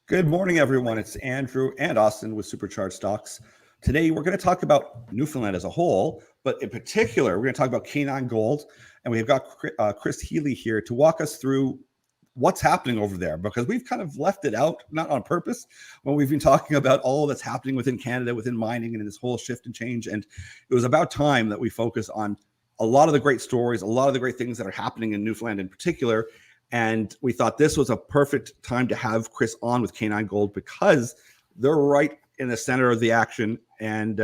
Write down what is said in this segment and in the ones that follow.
Good morning, everyone. It's Andrew and Austin with Supercharged Stocks. Today, we're going to talk about Newfoundland as a whole, but in particular, we're going to talk about K9 Gold, and we've got Chris Healey here to walk us through what's happening over there, because we've kind of left it out, not on purpose, when we've been talking about all that's happening within Canada, within mining, and this whole shift and change. And it was about time that we focus on a lot of the great stories, a lot of the great things that are happening in Newfoundland in particular. And we thought this was a perfect time to have Chris on with K9 Gold, because they're right in the center of the action, and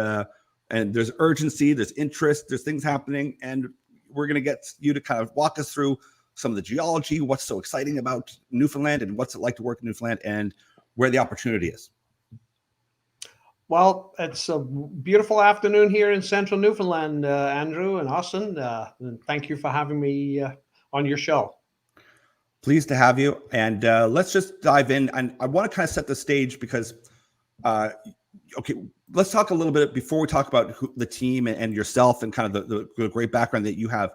there's urgency, there's interest, there's things happening, and we're going to get you to kind of walk us through some of the geology, what's so exciting about Newfoundland, and what's it like to work in Newfoundland, and where the opportunity is. Well, it's a beautiful afternoon here in central Newfoundland, Andrew and Austin. And thank you for having me on your show. Pleased to have you. And let's just dive in. And I want to kind of set the stage because, okay, let's talk a little bit before we talk about the team and yourself and kind of the great background that you have.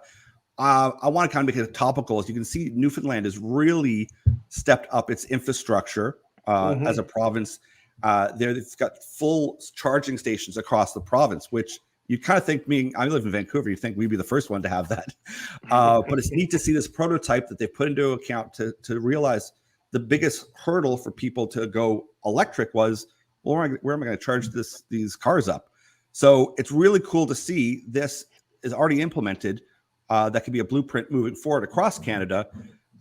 I want to kind of make it topical. As you can see, Newfoundland has really stepped up its infrastructure as a province. It's got full charging stations across the province, which you kind of think, I live in Vancouver, you think we'd be the first one to have that. But it's neat to see this prototype that they've put into account to realize the biggest hurdle for people to go electric was, well, where am I going to charge these cars up? So it's really cool to see this is already implemented. That could be a blueprint moving forward across Canada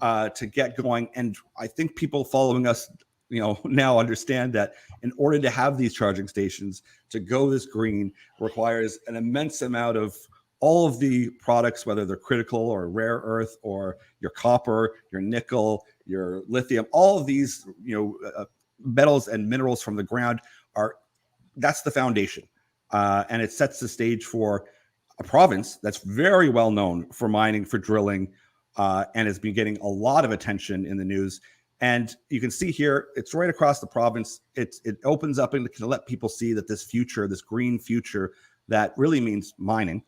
to get going. And I think people following us, now understand that in order to have these charging stations, to go this green requires an immense amount of all of the products, whether they're critical or rare earth or your copper, your nickel, your lithium, all of these, metals and minerals from the ground that's the foundation. And it sets the stage for a province that's very well known for mining, for drilling, and has been getting a lot of attention in the news. And you can see here, it's right across the province. It opens up and can let people see that this future, this green future that really means mining,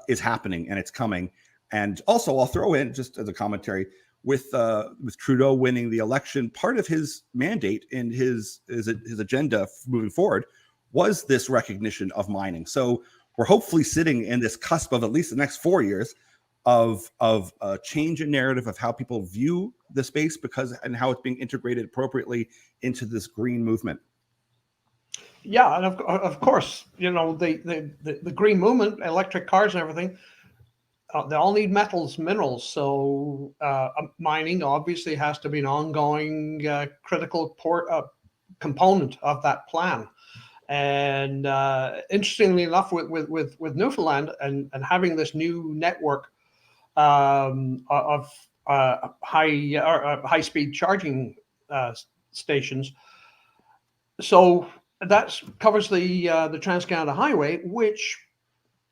is happening and it's coming. And also, I'll throw in just as a commentary, with Trudeau winning the election, part of his mandate in his agenda moving forward was this recognition of mining. So we're hopefully sitting in this cusp of at least the next 4 years of a change in narrative of how people view the space and how it's being integrated appropriately into this green movement. Yeah, and of course, the green movement, electric cars and everything, they all need metals, minerals. So mining obviously has to be an ongoing critical component of that plan. And interestingly enough, with Newfoundland and having this new network of high-speed charging stations, so that covers the Trans-Canada Highway, which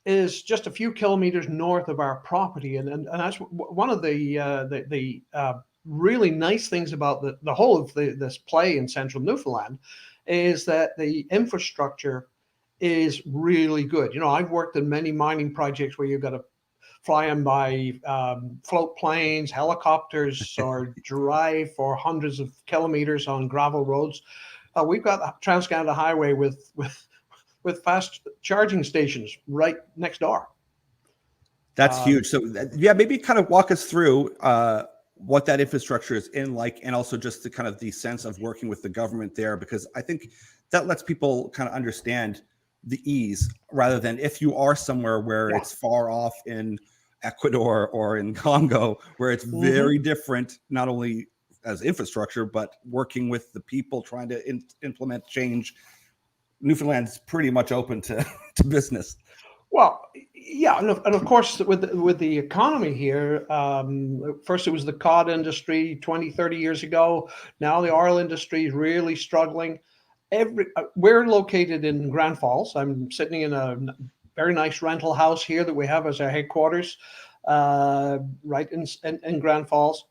is just a few kilometers north of our property, and that's one of the really nice things about the whole of this play in central Newfoundland, is that the infrastructure is really good. I've worked in many mining projects where you've got to fly in by float planes, helicopters, or drive for hundreds of kilometers on gravel roads. We've got the Trans-Canada Highway with fast charging stations right next door. That's huge. So maybe kind of walk us through what that infrastructure is like, and also just the kind of the sense of working with the government there, because I think that lets people kind of understand the ease, rather than if you are somewhere where it's far off in Ecuador or in Congo, where it's very different, not only as infrastructure, but working with the people trying to implement change. Newfoundland's pretty much open to business. Well, yeah, and of course, with the economy here, first it was the cod industry 20, 30 years ago. Now the oil industry is really struggling. We're located in Grand Falls. I'm sitting in a very nice rental house here that we have as our headquarters, right in Grand Falls.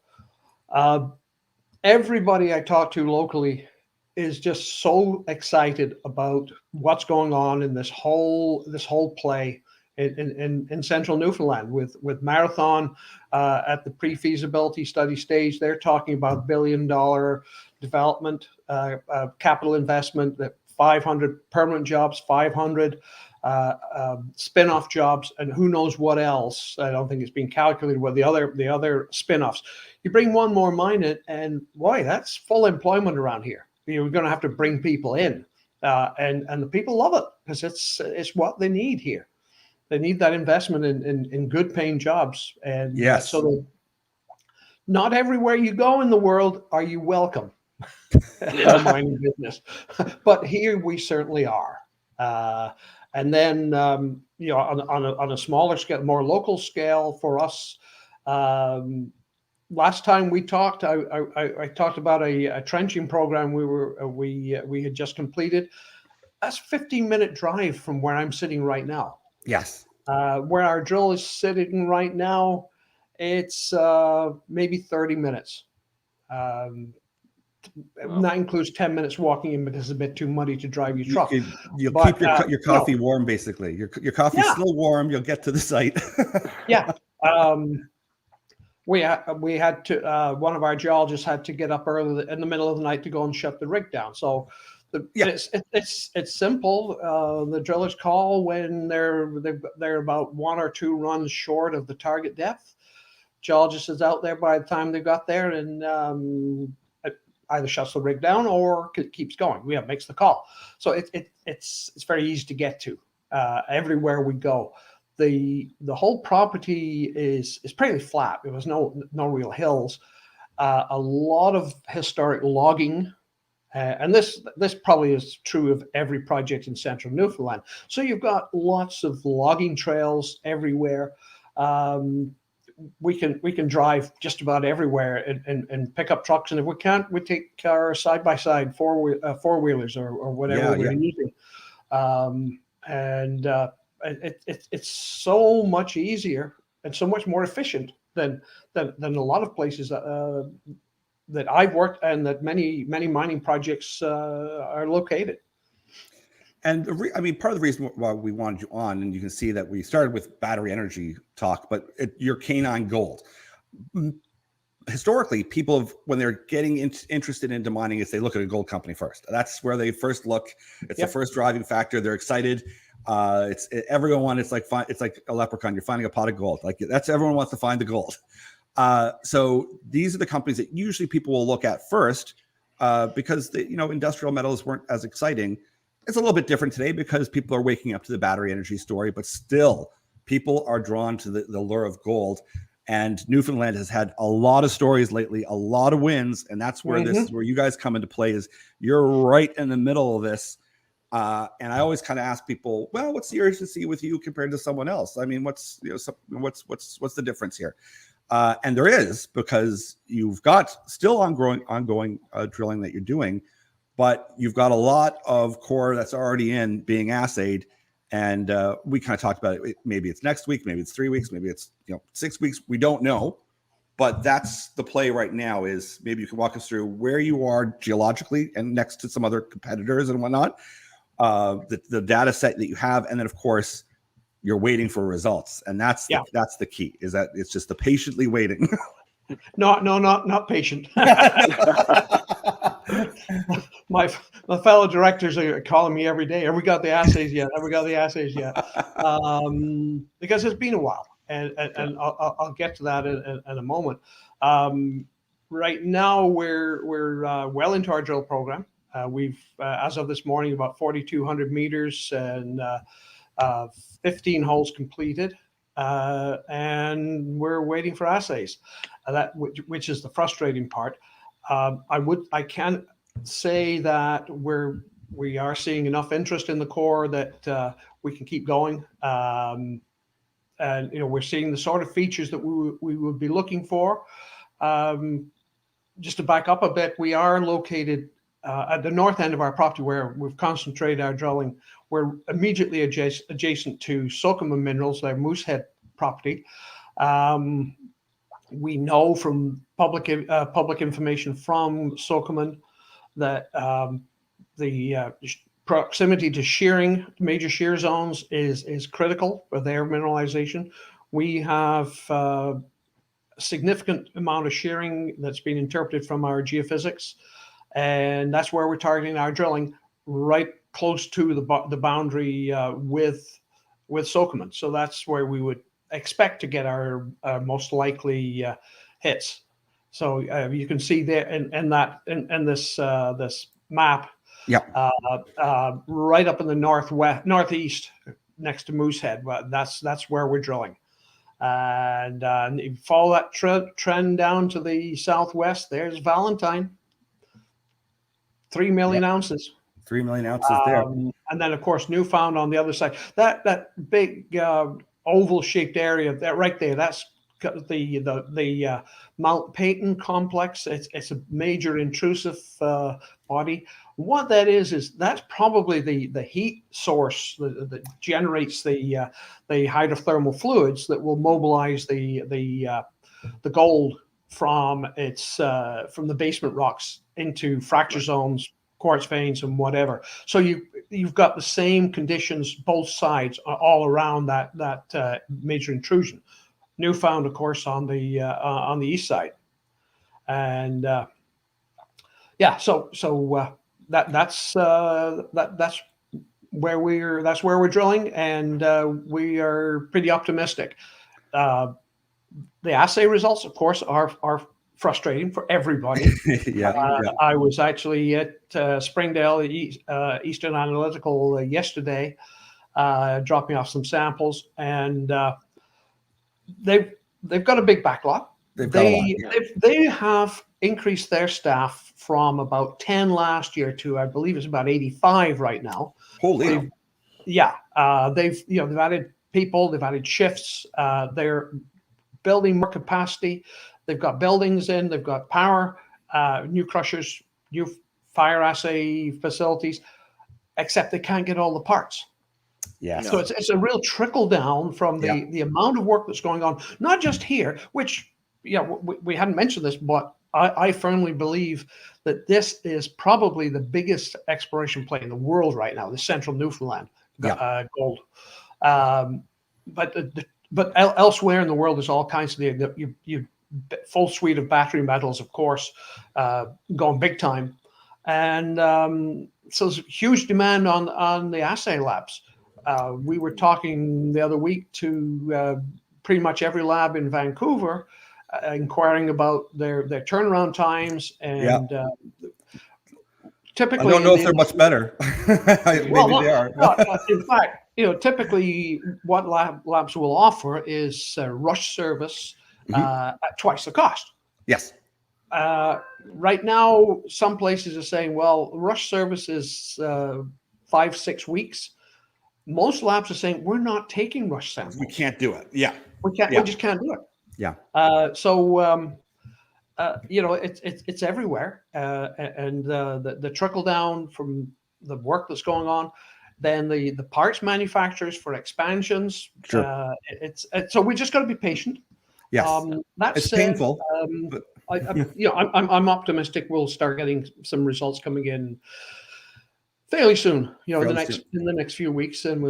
Everybody I talk to locally is just so excited about what's going on in this whole play in central Newfoundland with Marathon at the pre-feasibility study stage. They're talking about $1 billion development, capital investment, that 500 permanent jobs, 500 spin-off jobs, and who knows what else. I don't think it's been calculated what the other spin-offs. You bring one more mine in, and boy, that's full employment around here. You're going to have to bring people in, and the people love it because it's what they need here. They need that investment in good paying jobs. And yes, so not everywhere you go in the world are you welcome in the mining business, but here we certainly are. And then on a smaller scale, more local scale for us. Last time we talked, I talked about a trenching program we had just completed. That's a 15-minute drive from where I'm sitting right now. Yes. Where our drill is sitting right now, it's maybe 30 minutes. Wow. That includes 10 minutes walking in because it's a bit too muddy to drive your truck. You'll keep your coffee warm, basically. Your coffee's still warm. You'll get to the site. Yeah. We had to, one of our geologists had to get up early in the middle of the night to go and shut the rig down. So it's simple. The drillers call when they're about 1 or 2 runs short of the target depth. Geologist is out there by the time they got there, and either shuts the rig down or keeps going. Makes the call. So it's very easy to get to everywhere we go. The whole property is pretty flat. There was no real hills. A lot of historic logging. And this probably is true of every project in central Newfoundland. So you've got lots of logging trails everywhere. We can drive just about everywhere and pick up trucks. And if we can't, we take our side-by-side four-wheelers or whatever we're using. It's so much easier and so much more efficient than a lot of places that I've worked and that many mining projects are located. And part of the reason why we wanted you on, and you can see that we started with battery energy talk, but you're K9 Gold. Historically, people when they're getting interested into mining, they look at a gold company first. That's where they first look. It's the first driving factor. They're excited. Everyone. It's like a leprechaun. You're finding a pot of gold. Everyone wants to find the gold. So these are the companies that usually people will look at first because industrial metals weren't as exciting. It's a little bit different today because people are waking up to the battery energy story, but still people are drawn to the lure of gold. And Newfoundland has had a lot of stories lately, a lot of wins. And that's where this is where you guys come into play. Is you're right in the middle of this. And I always kind of ask people, well, what's the urgency with you compared to someone else? I mean, what's the difference here? And there is, because you've got still ongoing drilling that you're doing, but you've got a lot of core that's already being assayed. And we kind of talked about it. Maybe it's next week, maybe it's 3 weeks, maybe it's 6 weeks. We don't know, but that's the play right now. Is maybe you can walk us through where you are geologically and next to some other competitors and whatnot, the data set that you have, and then of course you're waiting for results, and that's the key. Is that it's just the patiently waiting. No, not patient. My fellow directors are calling me every day. Have we got the assays yet? Because it's been a while, and I'll get to that in a moment. Right now, we're well into our drill program. We've, as of this morning, about 4,200 meters and 15 holes completed. And we're waiting for assays, which is the frustrating part. I can say that we are seeing enough interest in the core that we can keep going. And we're seeing the sort of features that we would be looking for. Just to back up a bit, we are located at the north end of our property where we've concentrated our drilling. We're immediately adjacent to Sokoman Minerals, their Moosehead property. We know from public information from Sokoman that the proximity to shearing, major shear zones is critical for their mineralization. We have a significant amount of shearing that's been interpreted from our geophysics, and that's where we're targeting our drilling, right close to the boundary with Sokoman. So that's where we would expect to get our most likely hits. So you can see there in this map, Yeah. right up in the northeast, next to Moosehead. That's where we're drilling. And you follow that trend down to the southwest. There's Valentine, 3 million ounces. 3 million ounces there. And then, of course, Newfound on the other side. That big oval-shaped area that right there, that's the Mount Peyton complex. It's a major intrusive body. What that is that's probably the heat source that generates the hydrothermal fluids that will mobilize the gold from the basement rocks into fracture zones, quartz veins, and whatever. So you've got the same conditions both sides all around that major intrusion. Newfound, of course, on the east side, and that's where we're drilling, and we are pretty optimistic. The assay results, of course, are frustrating for everybody. I was actually at Springdale Eastern Analytical yesterday, dropping off some samples, and they've got a big backlog. They have increased their staff from about 10 last year to, I believe it's about 85 right now. Holy. They've added people, they've added shifts, they're building more capacity. They've got buildings in, they've got power, new crushers, new fire assay facilities, except they can't get all the parts. Yeah. So it's a real trickle down from the amount of work that's going on, not just here, which, we hadn't mentioned this, but I firmly believe that this is probably the biggest exploration play in the world right now, the central Newfoundland gold. But elsewhere in the world, there's all kinds of you full suite of battery metals, of course, going big time. And so there's huge demand on the assay labs. We were talking the other week to pretty much every lab in Vancouver, inquiring about their turnaround times, and typically, I don't know if they're much better. Maybe they are. In fact, typically what labs will offer is rush service at twice the cost. Yes. Right now, some places are saying, well, rush service is 5-6 weeks. Most labs are saying we're not taking rush samples. We can't do it. Yeah. We can't. We just can't do it. Yeah. It's everywhere, and the trickle down from the work that's going on, then the parts manufacturers for expansions. Sure. So we just got to be patient. Yes. It's painful. But I'm optimistic we'll start getting some results coming in fairly soon. In the next few weeks, and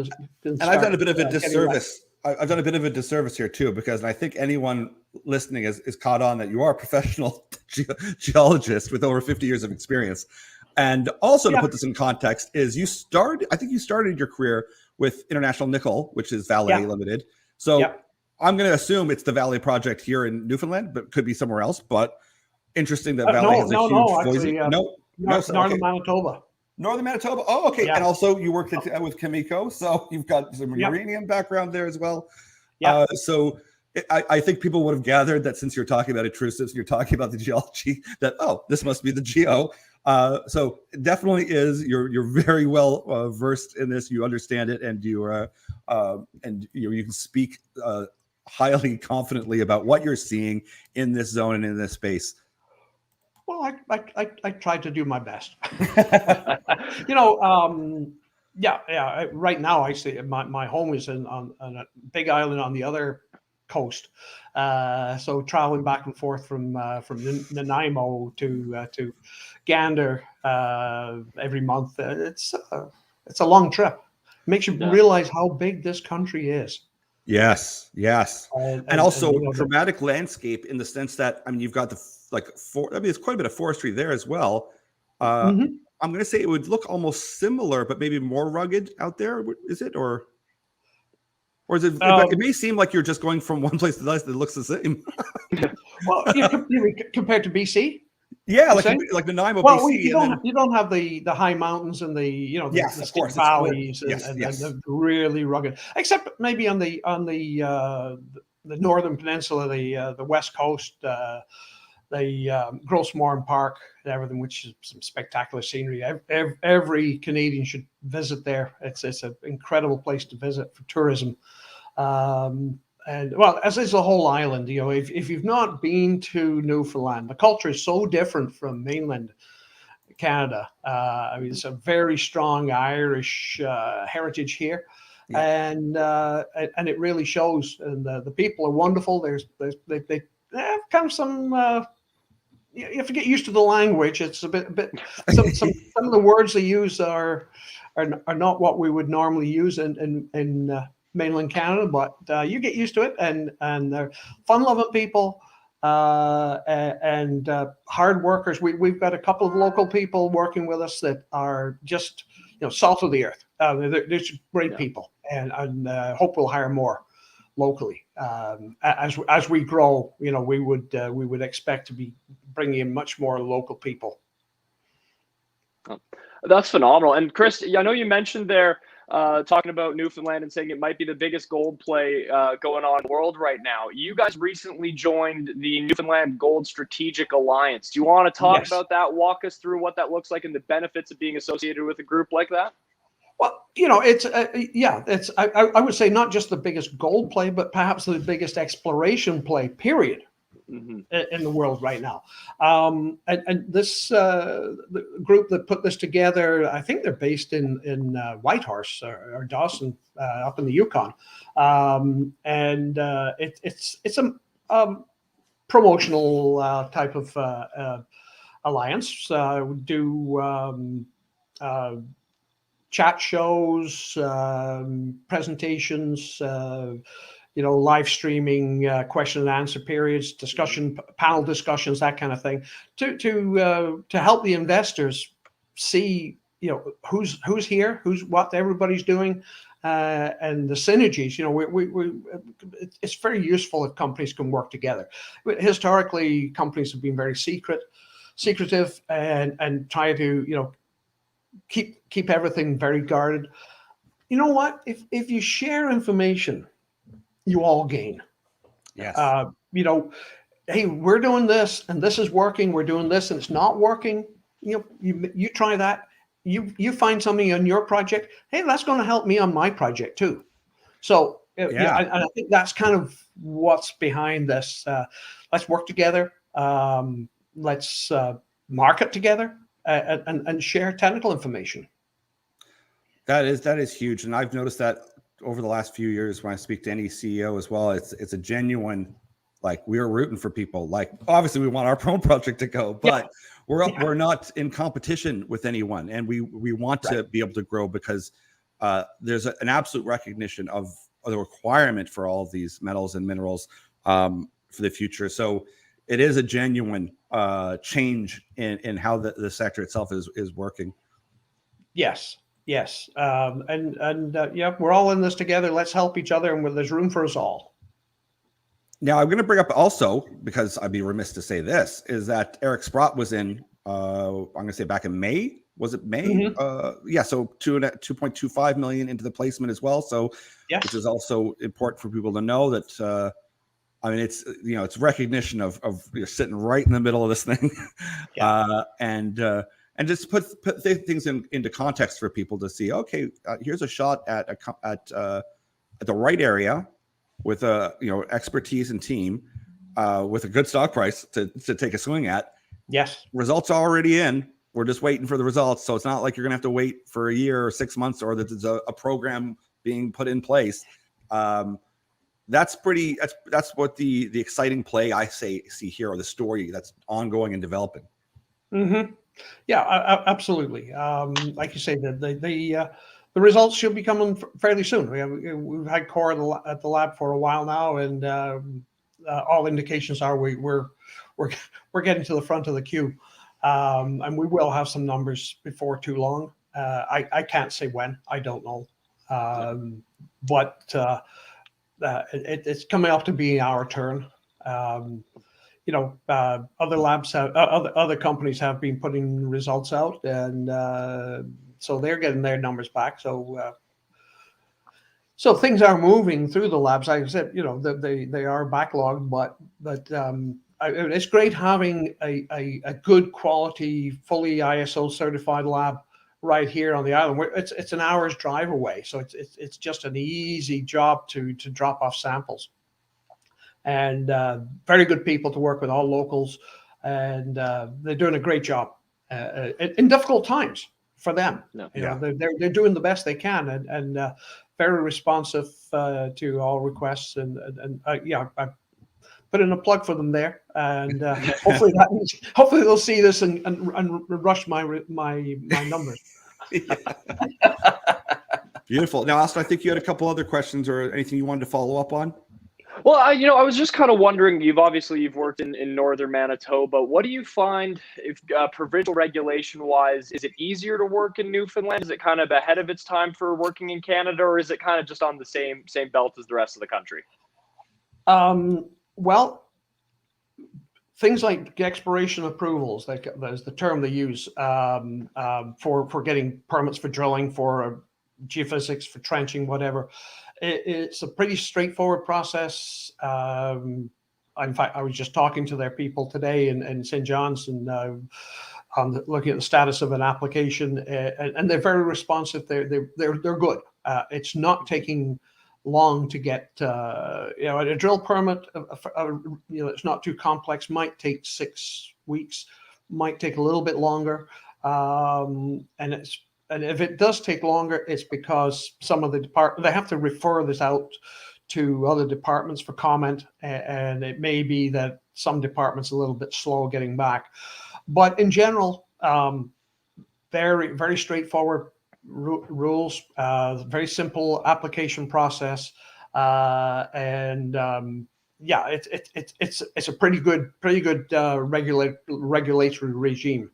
I've done a bit of a disservice. I've done a bit of a disservice here too, because I think anyone listening is caught on that you are a professional geologist with over 50 years of experience. And also to put this in context is I think you started your career with International Nickel, which is Vale Limited. So I'm going to assume it's the Vale project here in Newfoundland, but could be somewhere else. But interesting that Vale has a huge Northern Manitoba. Northern Manitoba. Oh, okay. Yeah. And also you worked with Cameco, so you've got some uranium background there as well. Yeah. So I think people would have gathered that since you're talking about intrusives, you're talking about the geology, that, this must be the geo. So it definitely is. You're very well versed in this. You understand it, and you can speak highly confidently about what you're seeing in this zone and in this space. Well, I tried to do my best. Right now, I see my home is on a big island on the other coast. So traveling back and forth from Nanaimo to Gander every month, it's it's a long trip. Makes you Yeah. realize how big this country is. Yes, yes, and And also you know, dramatic landscape in the sense that I mean you've got the it's quite a bit of forestry there as well. Mhm. I'm going to say it would look almost similar, but maybe more rugged out there. Is it or is it? But it may seem like you're just going from one place to the next that looks the same. Well, compared to BC. Yeah, You say? like Nanaimo, Well, BC, you don't have the high mountains and the yes, the of steep course, it's more, valleys yes, and yes, the really rugged, except maybe on the northern peninsula, the west coast, the Grossmorn Park and everything, which is some spectacular scenery. Every Canadian should visit there. It's an incredible place to visit for tourism. And well, as is the whole island, you know, if you've not been to Newfoundland, the culture is so different from mainland Canada. I mean, it's a very strong Irish heritage here, yeah. And it really shows. And the people are wonderful. They have kind of some. You have to get used to the language. It's a bit. Some of the words they use are not what we would normally use in mainland Canada, but you get used to it, and they're fun-loving people and hard workers. We've got a couple of local people working with us that are just salt of the earth. They're just great people, and hope we'll hire more locally as we grow. We would expect to be bringing in much more local people. That's phenomenal. And Chris, I know you mentioned there talking about Newfoundland and saying it might be the biggest gold play going on in the world right now. You guys recently joined the Newfoundland Gold Strategic Alliance. Do you want to talk about that? Walk us through what that looks like and the benefits of being associated with a group like that? Well, it's I would say not just the biggest gold play, but perhaps the biggest exploration play, period, in the world right now. And this the group that put this together, I think they're based in Whitehorse or Dawson, up in the Yukon, and it's a promotional type of alliance. Do chat shows, presentations, live streaming, question and answer periods, panel discussions, that kind of thing, to help the investors see, who's here, what everybody's doing, and the synergies. It's very useful if companies can work together. Historically, companies have been very secretive, and try to keep everything very guarded. You know what? If you share information, you all gain. Yes. Hey, we're doing this and this is working. We're doing this and it's not working. You try that. You find something on your project. Hey, that's going to help me on my project too. So I think that's kind of what's behind this. Let's work together. Let's market together. And share technical information. That is huge, and I've noticed that over the last few years when I speak to any CEO as well. It's a genuine, like, we're rooting for people. Like, obviously we want our own project to go, but we're not in competition with anyone, and we want to be able to grow because there's an absolute recognition of the requirement for all of these metals and minerals for the future. So it is a genuine change in how the sector itself is working. Yes. We're all in this together. Let's help each other, and there's room for us all. Now, I'm going to bring up also, because I'd be remiss to say this, is that Eric Sprott was in, I'm going to say back in May. Was it May? Mm-hmm. So 2.25 million into the placement as well. So, which is also important for people to know that. I mean, it's recognition of you're sitting right in the middle of this thing, and just put things into context for people to see. Okay, here's a shot at the right area with expertise and team, with a good stock price to take a swing at. Yes, results are already in. We're just waiting for the results, so it's not like you're gonna have to wait for a year or 6 months, or that there's a program being put in place. That's what the exciting play I see here, or the story that's ongoing and developing. Mm-hmm. Yeah, absolutely. Like you say, the results should be coming fairly soon. We've had core at the lab for a while now, and all indications are we're getting to the front of the queue, and we will have some numbers before too long. I can't say when. I don't know, but it's coming up to be our turn. Other labs have other companies have been putting results out, and so they're getting their numbers back. So things are moving through the labs. Like I said, they are backlogged, but it's great having a good quality, fully ISO certified lab right here on the island. It's an hour's drive away, so it's just an easy job to drop off samples. And very good people to work with, all locals, and they're doing a great job in difficult times for them. They're doing the best they can, and very responsive to all requests. And I put in a plug for them there, and hopefully they'll see this and rush my numbers. Beautiful. Now, Austin, I think you had a couple other questions or anything you wanted to follow up on. Well, I was just kind of wondering, you've worked in northern Manitoba. What do you find, if provincial regulation-wise, is it easier to work in Newfoundland? Is it kind of ahead of its time for working in Canada, or is it kind of just on the same belt as the rest of the country? Well, things like exploration approvals, that's the term they use, for getting permits for drilling, for geophysics, for trenching, whatever. It's a pretty straightforward process. In fact, I was just talking to their people today in St. John's, and looking at the status of an application, and they're very responsive. They're good. It's not taking long to get a drill permit. It's not too complex. Might take 6 weeks. Might take a little bit longer, and if it does take longer, it's because some of the they have to refer this out to other departments for comment, and it may be that some departments are a little bit slow getting back. But in general, very, very straightforward rules, very simple application process, and it's a pretty good regulatory regime,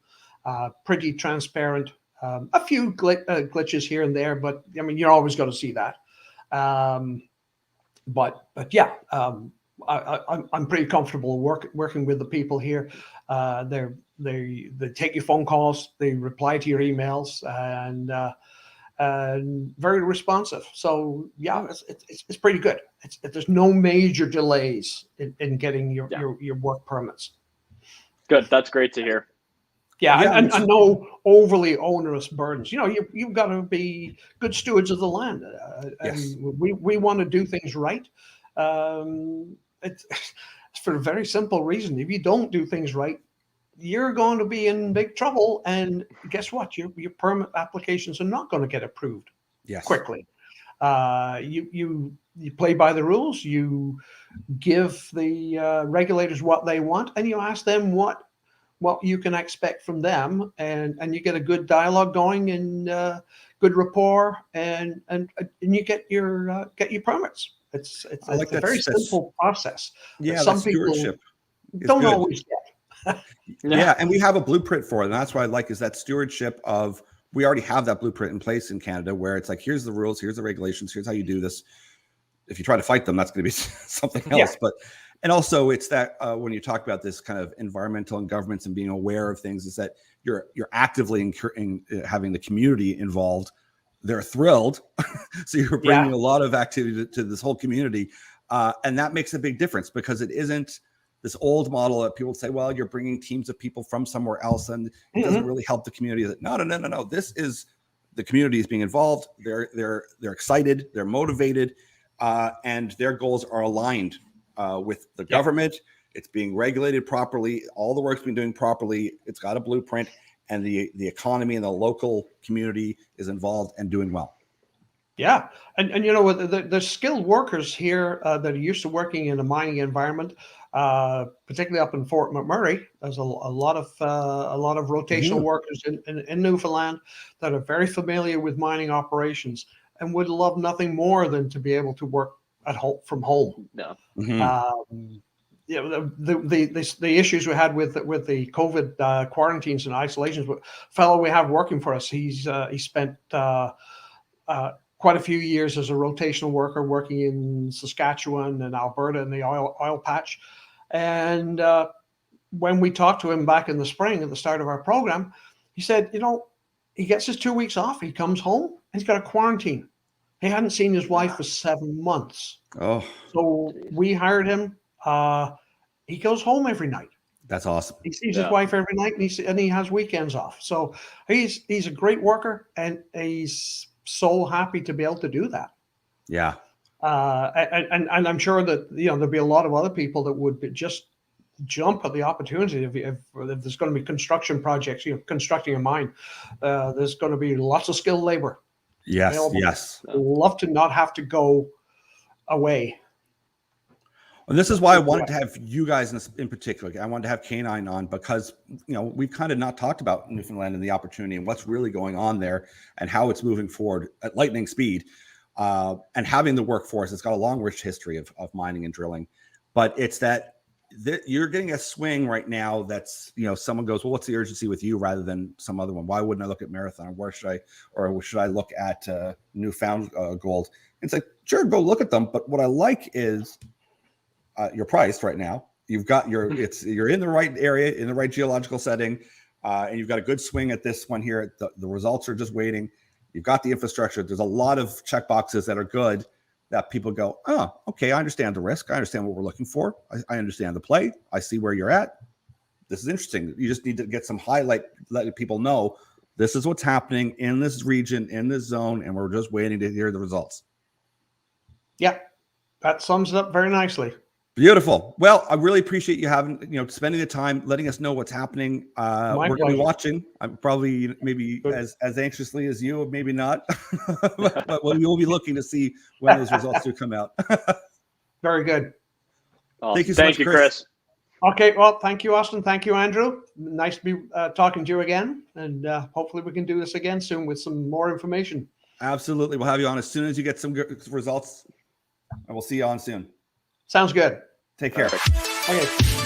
pretty transparent. A few glitches here and there, but I mean, you're always going to see that. But yeah, I'm pretty comfortable working with the people here. They take your phone calls, they reply to your emails, and very responsive. So yeah, it's pretty good. There's no major delays in getting your work permits. Good, that's great to hear. And no overly onerous burdens. You've got to be good stewards of the land. Yes. And we want to do things right. It's for a very simple reason. If you don't do things right, you're going to be in big trouble. And guess what? Your permit applications are not going to get approved quickly. You play by the rules. You give the regulators what they want, and you ask them what you can expect from them, and you get a good dialogue going, and good rapport, and you get your permits. It's a very simple process. Yeah, some people don't always get. Yeah, and we have a blueprint for it, and that's what I like, is that stewardship of, we already have that blueprint in place in Canada, where it's like, here's the rules, here's the regulations, here's how you do this. If you try to fight them, that's going to be something else. But and also, it's that when you talk about this kind of environmental and governments and being aware of things, is that you're actively having the community involved. They're thrilled, so you're bringing a lot of activity to this whole community, and that makes a big difference, because it isn't this old model that people say, well, you're bringing teams of people from somewhere else, and it doesn't really help the community. No. This is, the community is being involved. They're excited. They're motivated, and their goals are aligned with the government. It's being regulated properly. All the work's been doing properly. It's got a blueprint, and the economy and the local community is involved and doing well. Yeah, and the skilled workers here that are used to working in a mining environment, particularly up in Fort McMurray. There's a lot of rotational workers in Newfoundland that are very familiar with mining operations and would love nothing more than to be able to work at home from home. No. You know, the issues we had with the COVID quarantines and isolations. Fellow we have working for us, he spent quite a few years as a rotational worker working in Saskatchewan and Alberta in the oil patch. And when we talked to him back in the spring at the start of our program, he said, you know, he gets his 2 weeks off, he comes home, and he's got a quarantine. He hadn't seen his wife for 7 months. Oh, so we hired him. He goes home every night. That's awesome. He sees his wife every night, and he has weekends off. So he's a great worker, and he's so happy to be able to do that. Yeah. And I'm sure that, you know, there'll be a lot of other people that would just jump at the opportunity if there's going to be construction projects, you know, constructing a mine. There's going to be lots of skilled labor. Yes. available. Yes. I'd love to not have to go away. And this is why I wanted to have you guys in particular. I wanted to have K9 on because, you know, we've kind of not talked about Newfoundland and the opportunity and what's really going on there and how it's moving forward at lightning speed. And having the workforce, it's got a long, rich history of mining and drilling. But it's that you're getting a swing right now that's, you know, someone goes, well, what's the urgency with you rather than some other one? Why wouldn't I look at Marathon? Where should I look at Newfound Gold? It's like, sure, go look at them. But what I like is your price right now. You've got you're in the right area, in the right geological setting, and you've got a good swing at this one here. The results are just waiting. You've got the infrastructure. There's a lot of check boxes that are good that people go, oh, okay, I understand the risk. I understand what we're looking for. I understand the play. I see where you're at. This is interesting. You just need to get some highlight, let people know this is what's happening in this region, in this zone, and we're just waiting to hear the results. Yeah, that sums it up very nicely. Beautiful. Well, I really appreciate you spending the time, letting us know what's happening. We're going to be watching. I'm probably maybe as anxiously as you, maybe not, but we will be looking to see when those results do come out. Very good. Awesome. Thank you so much, Chris. Okay. Well, thank you, Austin. Thank you, Andrew. Nice to be talking to you again. And hopefully we can do this again soon with some more information. Absolutely. We'll have you on as soon as you get some good results. And we'll see you on soon. Sounds good. Take care. Okay.